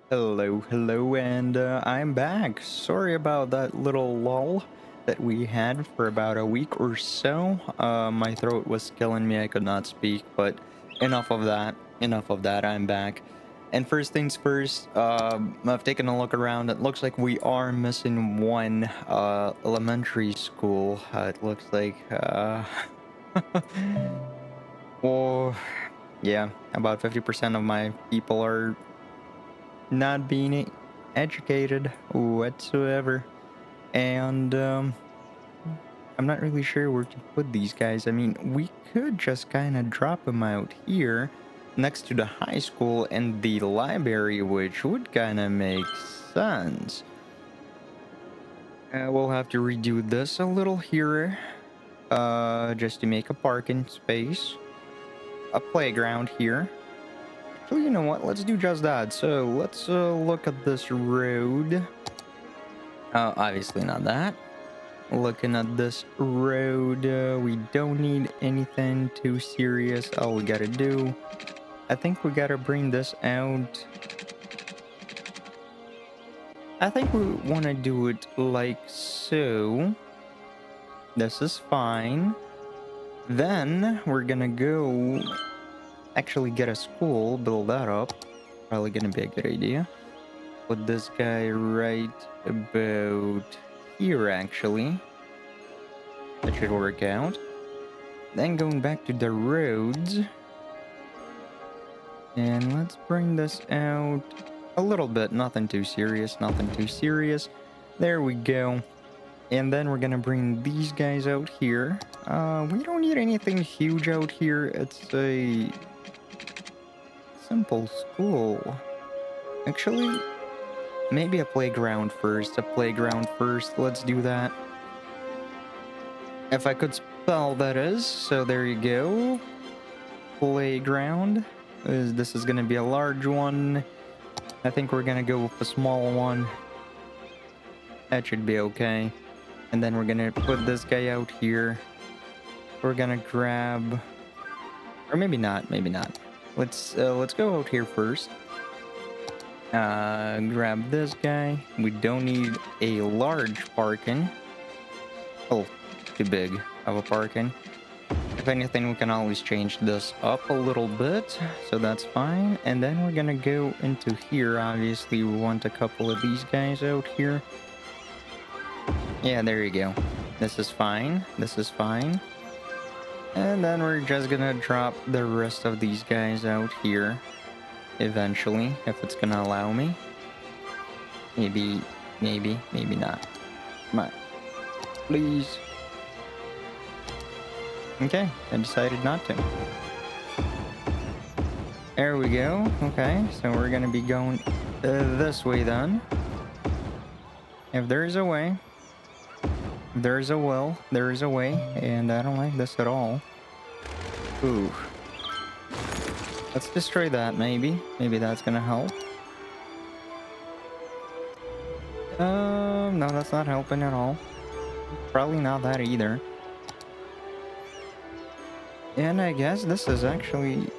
Hello, and I'm back. Sorry about that little lull that we had for about a week or so. My throat was killing me, I could not speak, but enough of that. Enough of that, I'm back. And first things first, I've taken a look around. It looks like we are missing one elementary school. It looks like, well, yeah, about 50% of my people are not being educated whatsoever. And I'm not really sure where to put these guys. I mean, we could just kind of drop them out here next to the high school and the library, which would kind of make sense. We'll have to redo this a little here, just to make a parking space, a playground here. Actually, you know what? Let's do just that. So let's look at this road. Obviously not that. Looking at this road, we don't need anything too serious. All we gotta do, I think we gotta bring this out. I think we want to do it like so. This is fine. Then we're gonna go actually get a school, build that up. Probably gonna be a good idea. Put this guy right about here, actually. That should work out. Then going back to the roads. And let's bring this out a little bit. Nothing too serious, nothing too serious. There we go. And then we're gonna bring these guys out here. We don't need anything huge out here. It's a simple school. Actually, maybe a playground first. A playground first. Let's do that. If I could spell, that is. So there you go. Playground. This is gonna be a large one. I think we're gonna go with a small one. That should be okay. And then we're gonna put this guy out here. We're gonna grab, or maybe not. Maybe not. Let's go out here first. Grab this guy. We don't need a large parking. Oh, too big of a parking. If anything, we can always change this up a little bit, so that's fine. And then we're gonna go into here. Obviously, we want a couple of these guys out here. Yeah, there you go. This is fine. This is fine. And then we're just gonna drop the rest of these guys out here. Eventually, if it's gonna allow me. Maybe not. Come on. Please. Okay, I decided not to. There we go. Okay, so we're gonna be going this way then. If there's a way, there's a will, there is a way, and I don't like this at all. Ooh. Let's destroy that, maybe. Maybe that's gonna help. No, that's not helping at all. Probably not that either. And I guess this is actually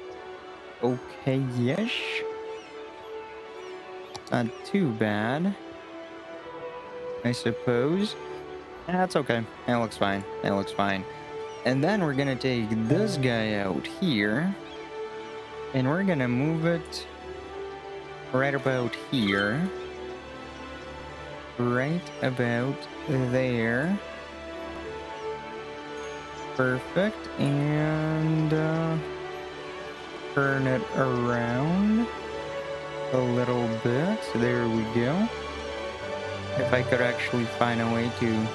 okay-ish. Not too bad, I suppose. That's okay. It looks fine. It looks fine. And then we're gonna take this guy out here. And we're gonna move it right about here. Right about there. Perfect. And turn it around a little bit. There we go. If I could actually find a way to...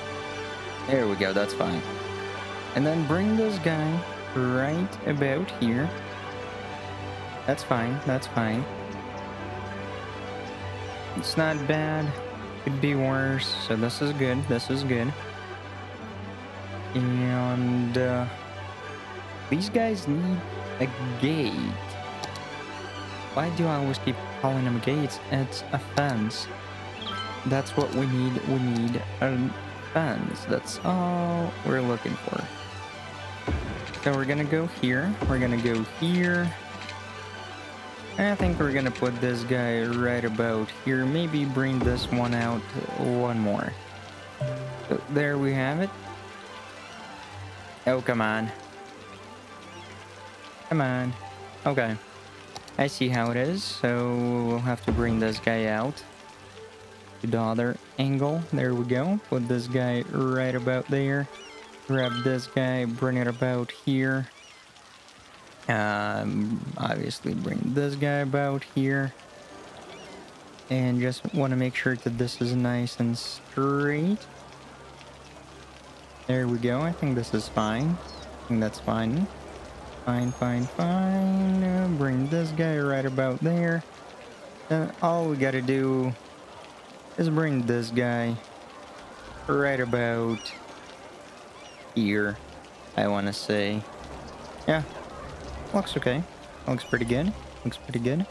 There we go, that's fine. And then bring this guy right about here. That's fine, that's fine. It's not bad. Could be worse. So this is good, this is good. And these guys need a gate. Why do I always keep calling them gates? It's a fence. That's what we need. We need a fence. That's all we're looking for. So we're gonna go here. We're gonna go here. I think we're gonna put this guy right about here. Maybe bring this one out one more. So there we have it. Oh, come on. Come on. Okay. I see how it is. So we'll have to bring this guy out to the other angle. There we go. Put this guy right about there. Grab this guy, bring it about here. Obviously bring this guy about here. And just want to make sure that this is nice and straight. There we go. I think this is fine. I think that's fine. Fine, fine, fine. Bring this guy right about there. Then all we gotta do is bring this guy right about here, I want to say. Yeah, looks okay. Looks pretty good. Looks pretty good.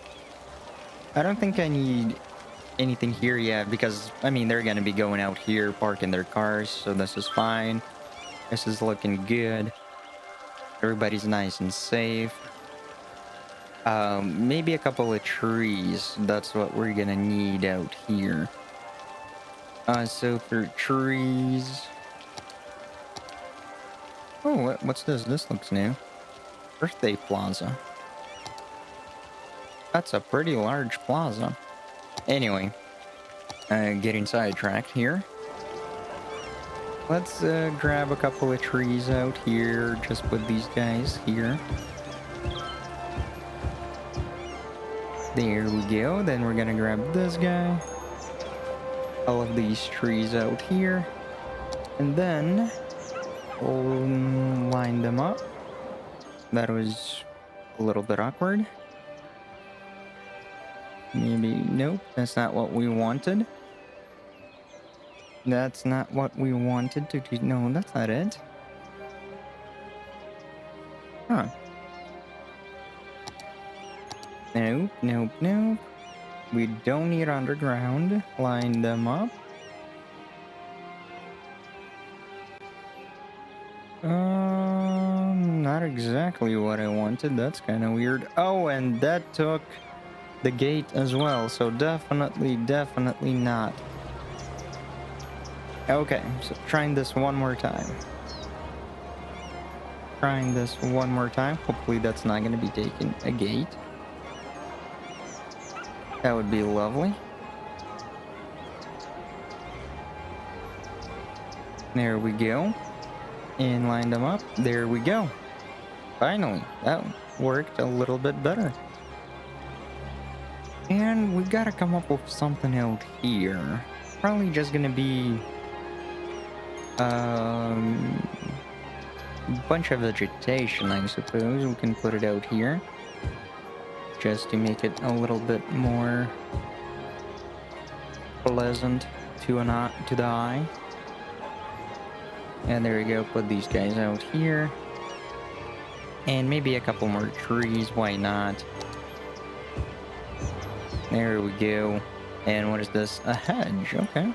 I don't think I need anything here yet because, I mean, they're gonna be going out here, parking their cars, so this is fine. This is looking good. Everybody's nice and safe. Maybe a couple of trees. That's what we're gonna need out here. So for trees... Oh, what's this? This looks new. Birthday Plaza. That's a pretty large plaza. Anyway, getting sidetracked here. Let's grab a couple of trees out here. Just put these guys here. There we go. Then we're gonna grab this guy. All of these trees out here. And then we'll line them up. That was a little bit awkward. Maybe, nope, that's not what we wanted. That's not what we wanted to do. No, that's not it. Huh. Nope, nope, nope. We don't need underground. Line them up. Not exactly what I wanted. That's kind of weird. Oh, and that took the gate as well. So definitely not. Okay, so trying this one more time. Trying this one more time. Hopefully that's not going to be taking a gate. That would be lovely. There we go. And line them up. There we go. Finally, that worked a little bit better. And we gotta come up with something out here. Probably just gonna be a bunch of vegetation, I suppose. We can put it out here just to make it a little bit more pleasant to the eye. And there we go, put these guys out here. And maybe a couple more trees, why not? There we go. And what is this? A hedge, okay.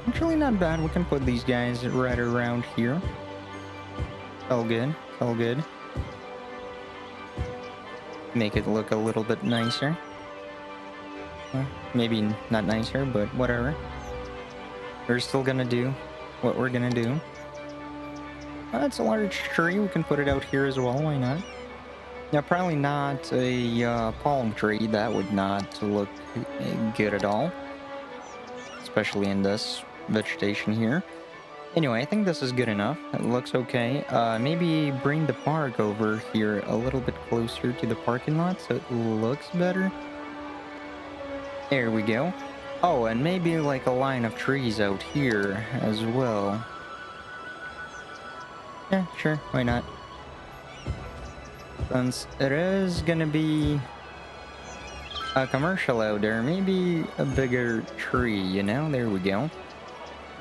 Actually not bad, we can put these guys right around here. All good, all good. Make it look a little bit nicer. Well, maybe not nicer, but whatever. We're still gonna do what we're gonna do. That's a large tree. We can put it out here as well. Why not? Now, probably not a palm tree. That would not look good at all, especially in this vegetation here. Anyway, I think this is good enough. It looks okay. Maybe bring the park over here a little bit closer to the parking lot so it looks better. There we go. Oh, and maybe like a line of trees out here as well. Yeah, sure, why not? Since it is gonna be a commercial out there, maybe a bigger tree, you know? There we go.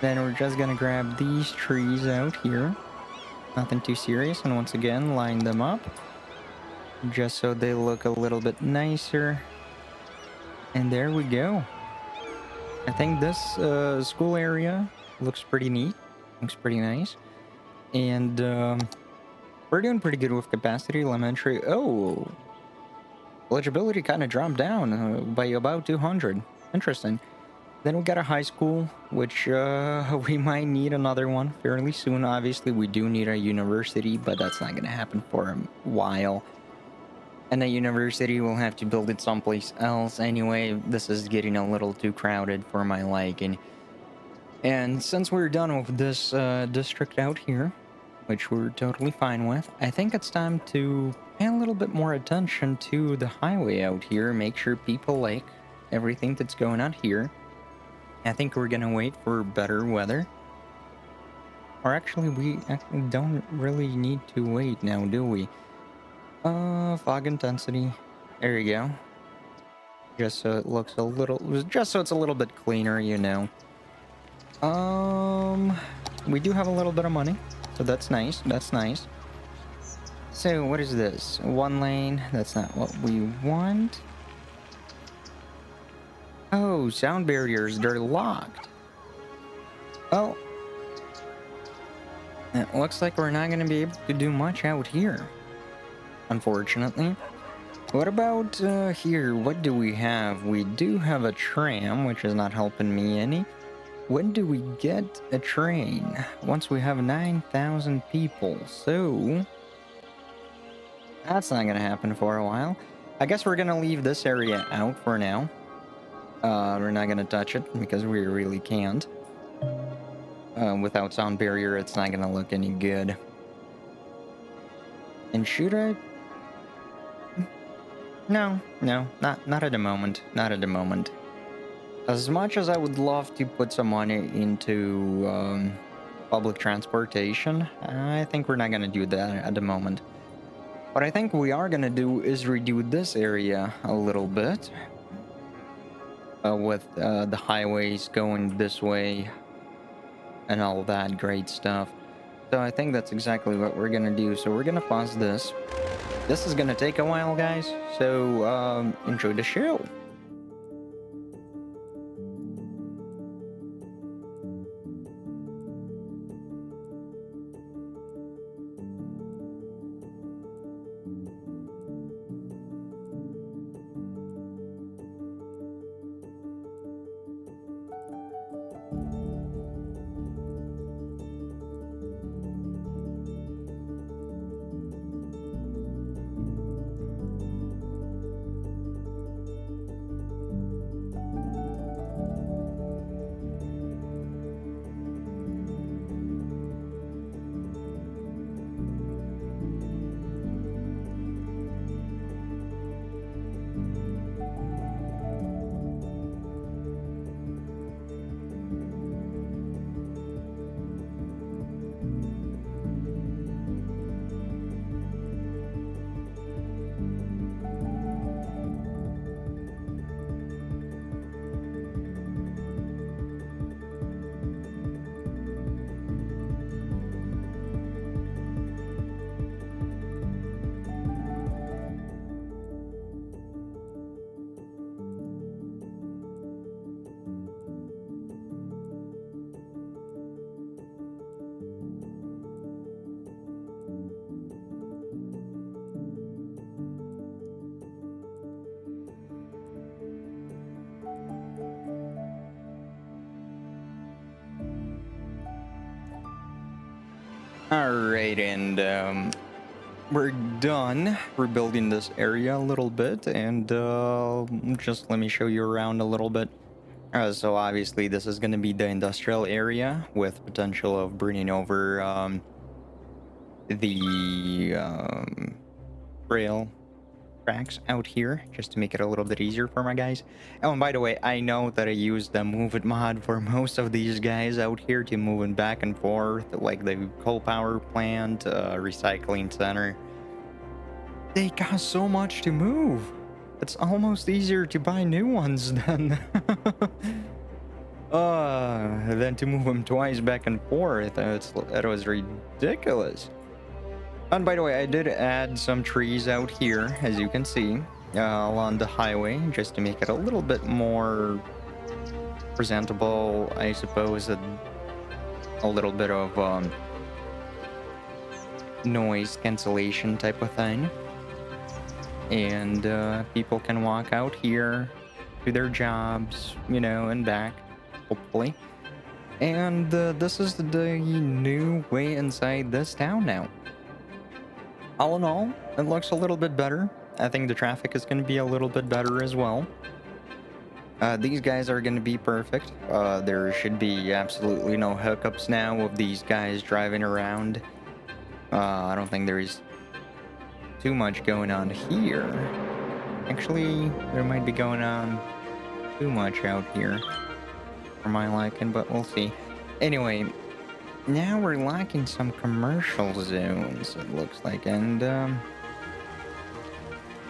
Then we're just gonna grab these trees out here. Nothing too serious, and once again, line them up. Just so they look a little bit nicer. And there we go. I think this school area looks pretty neat. Looks pretty nice. And we're doing pretty good with capacity. Elementary. Oh, eligibility kind of dropped down by about 200. Interesting. Then we got a high school, which we might need another one fairly soon. Obviously, we do need a university, but that's not going to happen for a while. And a university, we'll have to build it someplace else. Anyway, this is getting a little too crowded for my liking. And since we're done with this district out here, which we're totally fine with, I think it's time to pay a little bit more attention to the highway out here. Make sure people like everything that's going on here. I think we're gonna wait for better weather. Or actually, we don't really need to wait now, do we? Fog intensity. There you go. Just so it looks a little... Just so it's a little bit cleaner, you know. We do have a little bit of money. So that's nice. That's nice. So, what is this? One lane. That's not what we want. Oh, sound barriers. They're locked. Well, it looks like we're not going to be able to do much out here, unfortunately. What about here? What do we have? We do have a tram, which is not helping me any. When do we get a train? Once we have 9,000 people. So, that's not going to happen for a while. I guess we're going to leave this area out for now. We're not going to touch it because we really can't. Without sound barrier, it's not going to look any good. And should I? No, not at the moment. Not at the moment. As much as I would love to put some money into public transportation, I think we're not going to do that at the moment. What I think we are going to do is redo this area a little bit. With the highways going this way and all that great stuff. So I think that's exactly what we're going to do. So we're going to pause this. This is going to take a while, guys. So enjoy the show. Alright, and we're done rebuilding this area a little bit, and just let me show you around a little bit. So obviously this is going to be the industrial area with potential of bringing over the rail tracks out here just to make it a little bit easier for my guys. Oh, and by the way, I know that I used the move it mod for most of these guys out here to moving back and forth, like the coal power plant, recycling center. They got so much to move. It's almost easier to buy new ones than to move them twice back and forth. That was ridiculous. And by the way, I did add some trees out here, as you can see, along the highway, just to make it a little bit more presentable, I suppose. A little bit of noise cancellation type of thing. and people can walk out here to their jobs, you know, and back, hopefully. And this is the new way inside this town now. All in all, it looks a little bit better. I think the traffic is going to be a little bit better as well. These guys are going to be perfect. There should be absolutely no hiccups now of these guys driving around. I don't think there is too much going on here. Actually, there might be going on too much out here for my liking, but we'll see. Anyway, now we're lacking some commercial zones, it looks like, and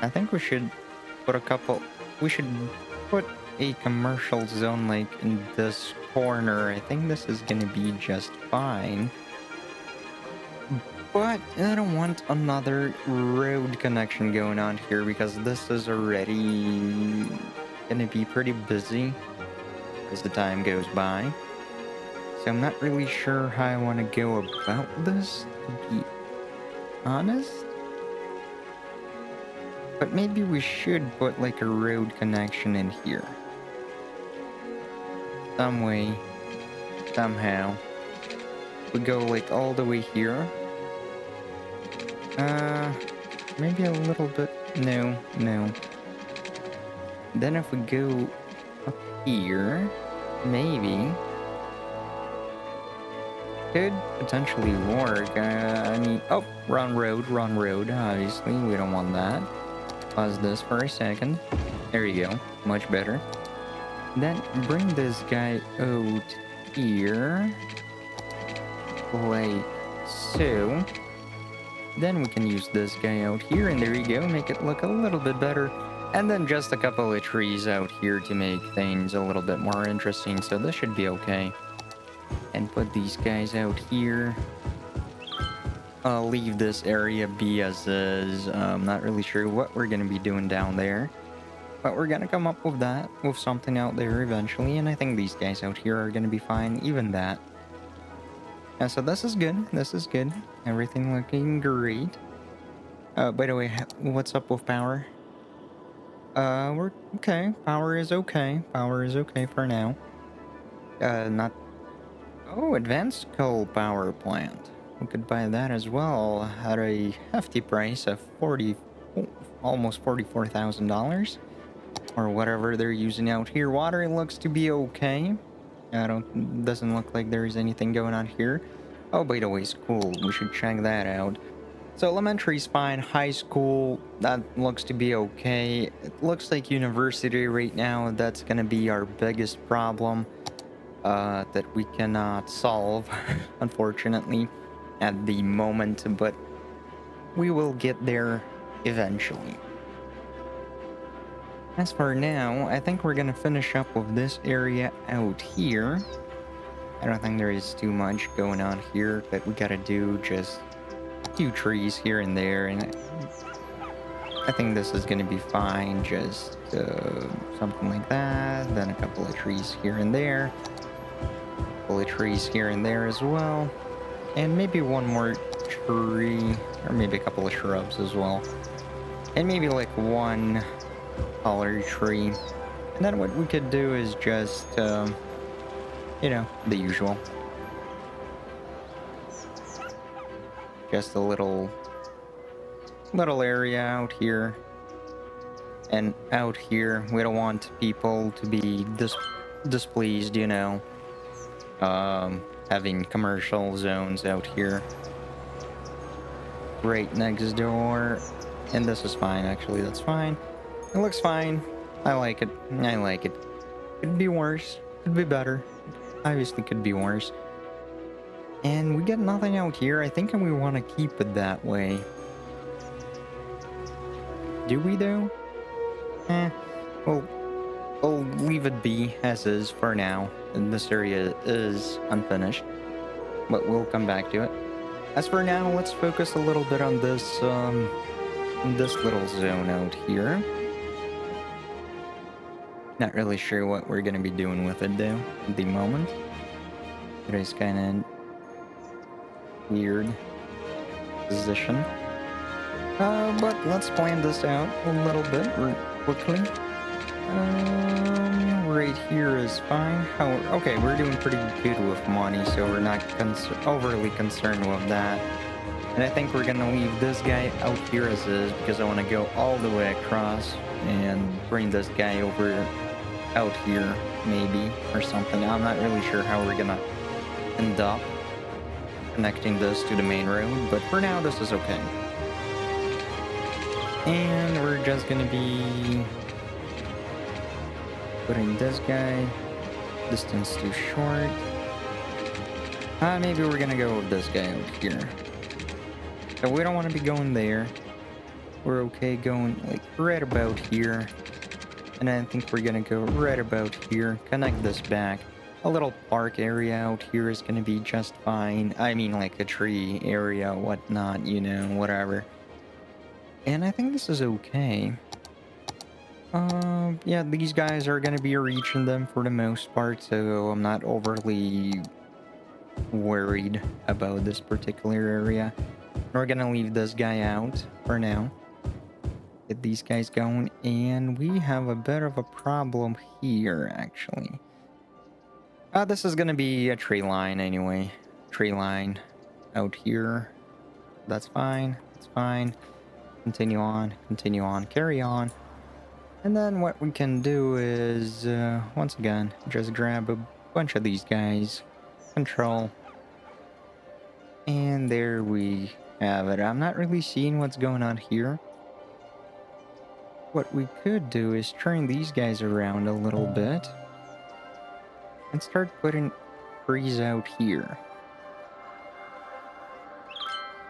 I think we should put a commercial zone like in this corner. I think this is gonna be just fine. But I don't want another road connection going on here because this is already gonna be pretty busy as the time goes by. So I'm not really sure how I want to go about this, to be honest. But maybe we should put like a road connection in here. Some way, somehow. We go like all the way here. Maybe a little bit. No. Then if we go up here, maybe could potentially work. I mean, oh, wrong road. Obviously, we don't want that. Pause this for a second. There you go. Much better. Then bring this guy out here, like so. Then we can use this guy out here, and there you go, make it look a little bit better. And then just a couple of trees out here to make things a little bit more interesting, so this should be okay. And put these guys out here. I'll leave this area be as is. I'm not really sure what we're gonna be doing down there, but we're gonna come up with that, with something out there eventually, and I think these guys out here are gonna be fine, even that. Yeah, so this is good. Everything looking great. By the way, what's up with power? We're okay. Power is okay for now. Not... Oh, advanced coal power plant. We could buy that as well at a hefty price of almost $44,000. Or whatever they're using out here. Water looks to be okay. Doesn't look like there's anything going on here. Oh, by the way, school. We should check that out. So elementary's fine. High school, that looks to be okay. It looks like university right now, that's gonna be our biggest problem that we cannot solve, unfortunately, at the moment. But we will get there eventually. As for now, I think we're gonna finish up with this area out here. I don't think there is too much going on here that we gotta do, just a few trees here and there, and I think this is gonna be fine, just something like that, then a couple of trees here and there, a couple of trees here and there as well, and maybe one more tree, or maybe a couple of shrubs as well, and maybe like one taller tree. And then what we could do is just you know, the usual, just a little area out here and out here. We don't want people to be displeased, you know, having commercial zones out here right next door. And this is fine, actually. That's fine. It looks fine. I like it. Could be worse. Could be better. Obviously could be worse. And we get nothing out here. I think we want to keep it that way. Do we though? Well, we'll leave it be as is for now. And this area is unfinished, but we'll come back to it. As for now, let's focus a little bit on this little zone out here. Not really sure what we're gonna be doing with it though at the moment. It is kind of weird position. But let's plan this out a little bit quickly. Right here is fine. Okay, we're doing pretty good with money, so we're not overly concerned with that. And I think we're gonna leave this guy out here as is because I want to go all the way across and bring this guy over out here, maybe, or something. I'm not really sure how we're gonna end up connecting this to the main road, but for now, this is okay. And we're just gonna be putting this guy, distance too short. Maybe we're gonna go with this guy out here. So we don't want to be going there. We're okay going like right about here. And I think we're gonna go right about here. Connect this back. A little park area out here is gonna be just fine. I mean like a tree area, whatnot, you know, whatever. And I think this is okay. Yeah, these guys are gonna be reaching them for the most part, so I'm not overly worried about this particular area. We're gonna leave this guy out for now. Get these guys going, and we have a bit of a problem here, actually. This is gonna be a tree line anyway. Tree line out here. That's fine. That's fine. Continue on. Continue on. Carry on. And then what we can do is, once again, just grab a bunch of these guys. Control. And there we have it. I'm not really seeing what's going on here. What we could do is turn these guys around a little bit. And start putting trees out here.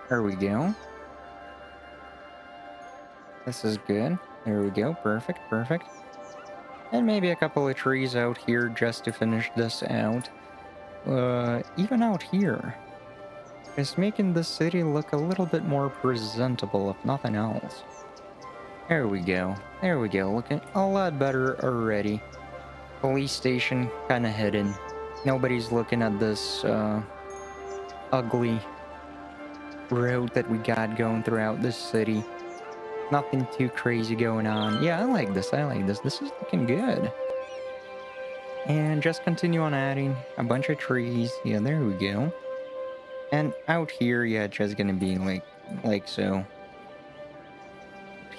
There we go. This is good. There we go. Perfect, perfect. And maybe a couple of trees out here just to finish this out. Even out here. It's making the city look a little bit more presentable, if nothing else. There we go. There we go. Looking a lot better already. Police station kind of hidden. Nobody's looking at this ugly road that we got going throughout this city. Nothing too crazy going on. Yeah, I like this. I like this. This is looking good. And just continue on adding a bunch of trees. Yeah, there we go. And out here, yeah, it's just gonna be like so.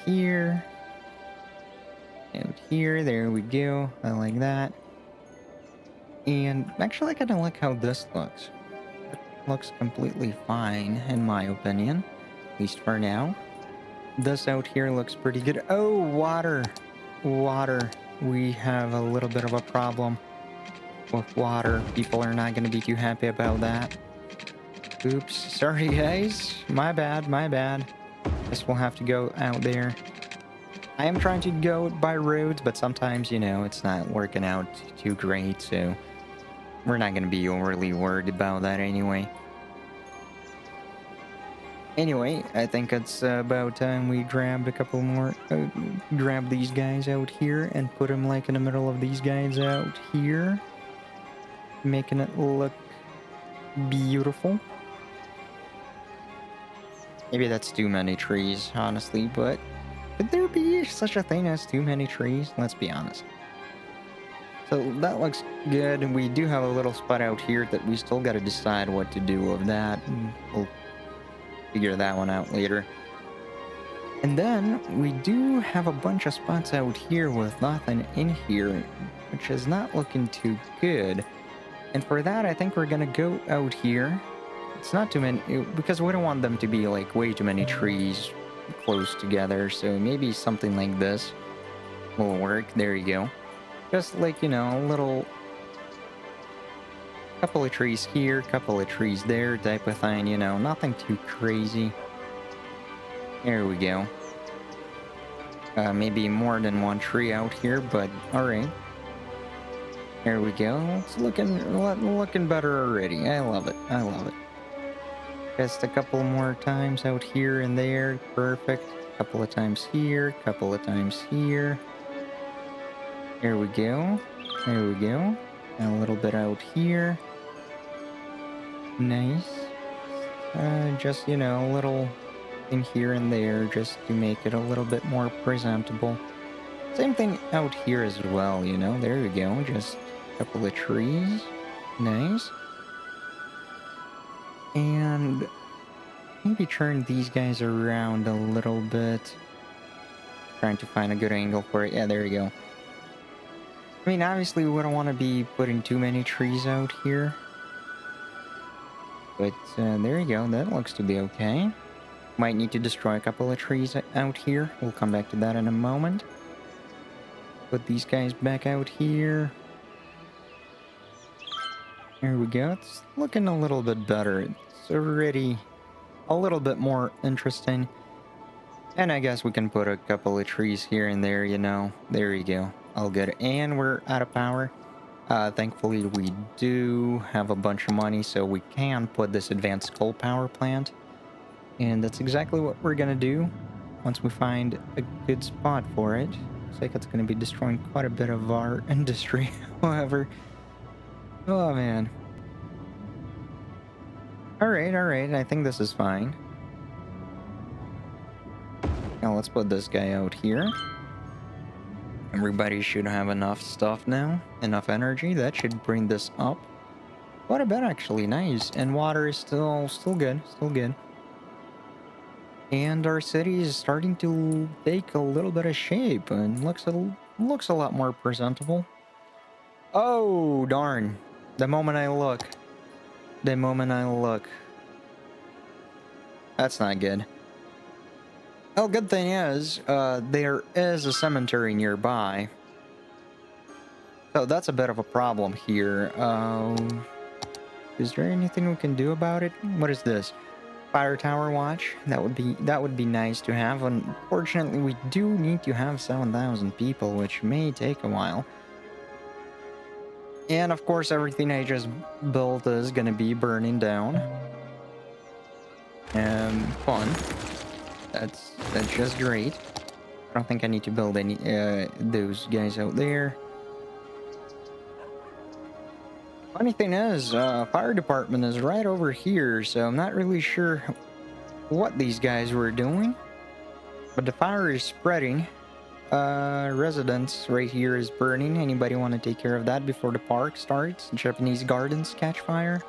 Here. Out here, there we go. I like that. And actually, I kind of like how this looks. It looks completely fine, in my opinion. At least for now. This out here looks pretty good. Oh, water. Water. We have a little bit of a problem with water. People are not going to be too happy about that. Oops. Sorry, guys. My bad. My bad. Guess we'll have to go out there. I am trying to go by roads, but sometimes, you know, it's not working out too great, so we're not going to be overly worried about that anyway. Anyway, I think it's about time we grabbed a couple more, grab these guys out here and put them like in the middle of these guys out here. Making it look beautiful. Maybe that's too many trees, honestly, but could there be such a thing as too many trees? Let's be honest. So that looks good. We do have a little spot out here that we still got to decide what to do with that. We'll figure that one out later. And then we do have a bunch of spots out here with nothing in here, which is not looking too good. And for that, I think we're gonna go out here. It's not too many, because we don't want them to be like way too many trees close together, so maybe something like this will work. There you go. Just like, you know, a little couple of trees here, couple of trees there type of thing, you know, nothing too crazy. There we go. Maybe more than one tree out here, but alright. There we go. It's looking better already. I love it. I love it. Just a couple more times out here and there. Perfect. Couple of times here. Couple of times here. There we go. There we go. And a little bit out here. Nice. Just, you know, a little in here and there just to make it a little bit more presentable. Same thing out here as well, you know? There you go, just a couple of trees. Nice. And maybe turn these guys around a little bit. Trying to find a good angle for it. Yeah, there you go. I mean, obviously we don't want to be putting too many trees out here. But there you go, that looks to be okay. Might need to destroy a couple of trees out here. We'll come back to that in a moment. Put these guys back out here. There we go. It's looking a little bit better. It's already a little bit more interesting. And I guess we can put a couple of trees here and there, you know. There you go. All good. And we're out of power. Thankfully, we do have a bunch of money, so we can put this advanced coal power plant. And that's exactly what we're gonna do once we find a good spot for it. Looks like it's gonna be destroying quite a bit of our industry, however. Oh, man. Alright, I think this is fine. Now let's put this guy out here. Everybody should have enough stuff now. Enough energy. That should bring this up quite a bit, actually. Nice. And water is still good. Still good. And our city is starting to take a little bit of shape and looks a lot more presentable. Oh, darn. The moment I look. That's not good. Well, good thing is, there is a cemetery nearby. So that's a bit of a problem here. Is there anything we can do about it? What is this? Fire tower watch? That would be nice to have. Unfortunately, we do need to have 7,000 people, which may take a while. And of course, everything I just built is gonna be burning down. Fun. That's just great. I don't think I need to build any those guys out there. Funny thing is, fire department is right over here, so I'm not really sure what these guys were doing. But the fire is spreading. Residence right here is burning. Anybody want to take care of that before the park starts? Japanese gardens catch fire.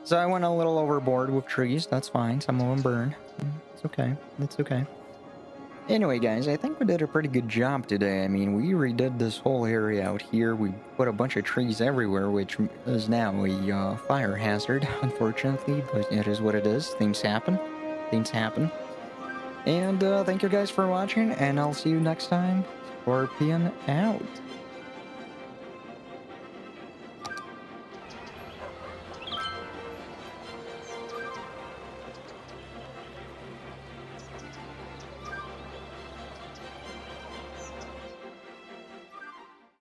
So I went a little overboard with trees. That's fine. Some of them burn. It's okay. It's okay. Anyway, guys, I think we did a pretty good job today. I mean, we redid this whole area out here. We put a bunch of trees everywhere, which is now a fire hazard, unfortunately. But it is what it is. Things happen. Things happen. And thank you guys for watching, and I'll see you next time. Scorpion out.